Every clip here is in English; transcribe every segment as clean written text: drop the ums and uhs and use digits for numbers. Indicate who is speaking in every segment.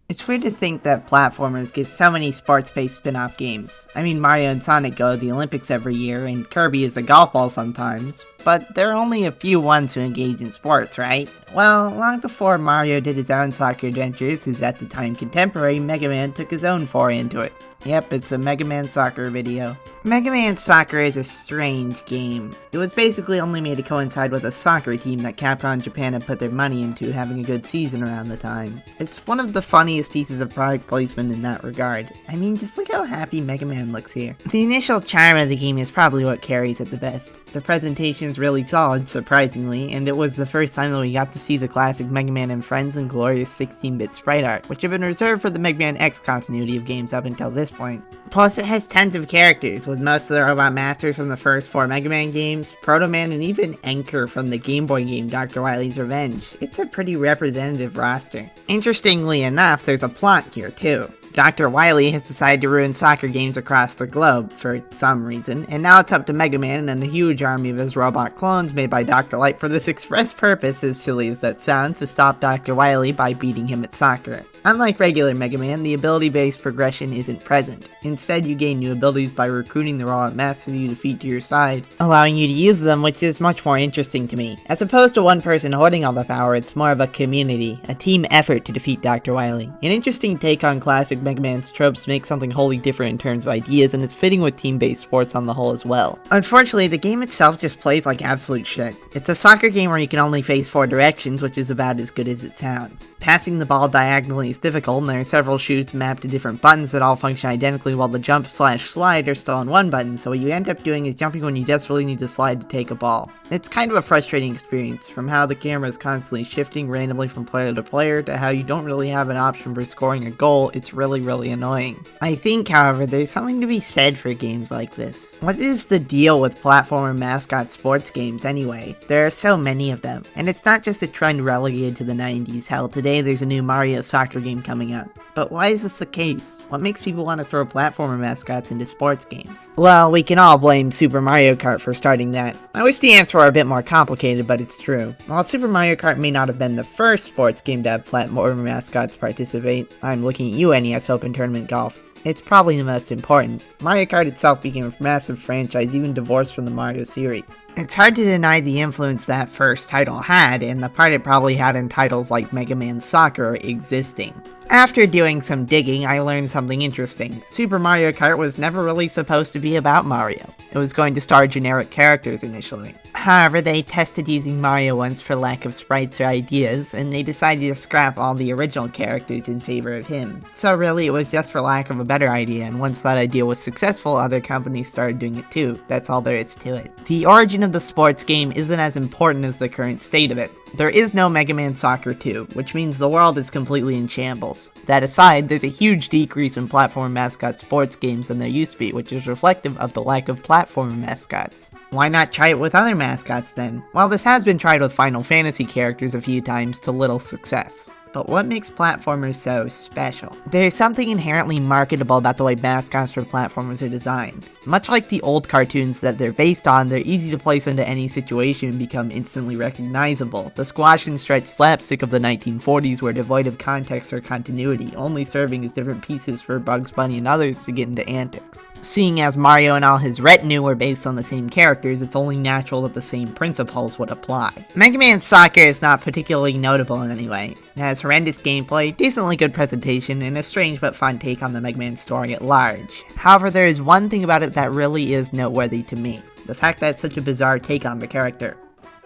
Speaker 1: It's weird to think that platformers get so many sports-based spin-off games. I mean, Mario and Sonic go to the Olympics every year, and Kirby is a golf ball sometimes, but there are only a few ones who engage in sports, right? Well, long before Mario did his own soccer adventures, his at the time contemporary Mega Man took his own foray into it. Yep, it's a Mega Man Soccer video. Mega Man Soccer is a strange game. It was basically only made to coincide with a soccer team that Capcom Japan had put their money into having a good season around the time. It's one of the funniest pieces of product placement in that regard. I mean, just look how happy Mega Man looks here. The initial charm of the game is probably what carries it the best. The presentation is really solid, surprisingly, and it was the first time that we got to see the classic Mega Man and Friends and glorious 16-bit sprite art, which had been reserved for the Mega Man X continuity of games up until this point. Plus, it has tons of characters, with most of the Robot Masters from the first 4 Mega Man games, Proto Man, and even Anchor from the Game Boy game Dr. Wily's Revenge. It's a pretty representative roster. Interestingly enough, there's a plot here too. Dr. Wily has decided to ruin soccer games across the globe, for some reason, and now it's up to Mega Man and a huge army of his robot clones made by Dr. Light for this express purpose, as silly as that sounds, to stop Dr. Wily by beating him at soccer. Unlike regular Mega Man, the ability-based progression isn't present. Instead, you gain new abilities by recruiting the robot masters you defeat to your side, allowing you to use them, which is much more interesting to me. As opposed to one person hoarding all the power, it's more of a community, a team effort to defeat Dr. Wily. An interesting take on classic Mega Man's tropes makes something wholly different in terms of ideas, and it's fitting with team-based sports on the whole as well. Unfortunately, the game itself just plays like absolute shit. It's a soccer game where you can only face 4 directions, which is about as good as it sounds. Passing the ball diagonally is difficult, and there are several shoots mapped to different buttons that all function identically, while the jump/slide are still on one button, so what you end up doing is jumping when you desperately need to slide to take a ball. It's kind of a frustrating experience, from how the camera is constantly shifting randomly from player to player, to how you don't really have an option for scoring a goal. It's really annoying. I think, however, there's something to be said for games like this. What is the deal with platformer mascot sports games anyway? There are so many of them, and it's not just a trend relegated to the 90s, hell, today there's a new Mario soccer game coming out. But why is this the case? What makes people want to throw platformer mascots into sports games? Well, we can all blame Super Mario Kart for starting that. I wish the answer were a bit more complicated, but it's true. While Super Mario Kart may not have been the first sports game to have platformer mascots participate, I'm looking at you, NES Open Tournament Golf, it's probably the most important. Mario Kart itself became a massive franchise, even divorced from the Mario series. It's hard to deny the influence that first title had, and the part it probably had in titles like Mega Man Soccer existing. After doing some digging, I learned something interesting. Super Mario Kart was never really supposed to be about Mario. It was going to star generic characters initially. However, they tested using Mario once for lack of sprites or ideas, and they decided to scrap all the original characters in favor of him. So really, it was just for lack of a better idea, and once that idea was successful, other companies started doing it too. That's all there is to it. The origin of the sports game isn't as important as the current state of it. There is no Mega Man Soccer 2, which means the world is completely in shambles. That aside, there's a huge decrease in platform mascot sports games than there used to be, which is reflective of the lack of platformer mascots. Why not try it with other mascots then? Well, this has been tried with Final Fantasy characters a few times to little success. But what makes platformers so special? There's something inherently marketable about the way mascots for platformers are designed. Much like the old cartoons that they're based on, they're easy to place into any situation and become instantly recognizable. The squash and stretch slapstick of the 1940s were devoid of context or continuity, only serving as different pieces for Bugs Bunny and others to get into antics. Seeing as Mario and all his retinue were based on the same characters, it's only natural that the same principles would apply. Mega Man Soccer is not particularly notable in any way. It has horrendous gameplay, decently good presentation, and a strange but fun take on the Mega Man story at large. However, there is one thing about it that really is noteworthy to me. The fact that it's such a bizarre take on the character.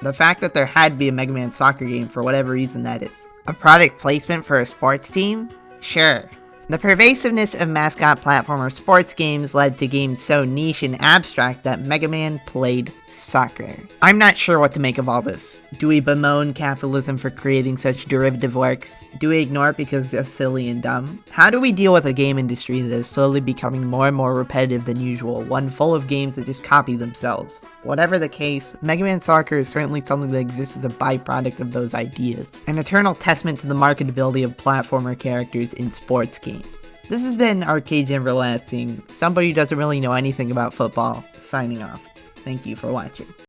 Speaker 1: The fact that there had to be a Mega Man Soccer game for whatever reason that is. A product placement for a sports team? Sure. The pervasiveness of mascot platformer sports games led to games so niche and abstract that Mega Man played soccer. I'm not sure what to make of all this. Do we bemoan capitalism for creating such derivative works? Do we ignore it because it's just silly and dumb? How do we deal with a game industry that is slowly becoming more and more repetitive than usual, one full of games that just copy themselves? Whatever the case, Mega Man Soccer is certainly something that exists as a byproduct of those ideas. An eternal testament to the marketability of platformer characters in sports games. This has been Arcade Everlasting, somebody who doesn't really know anything about football, signing off. Thank you for watching.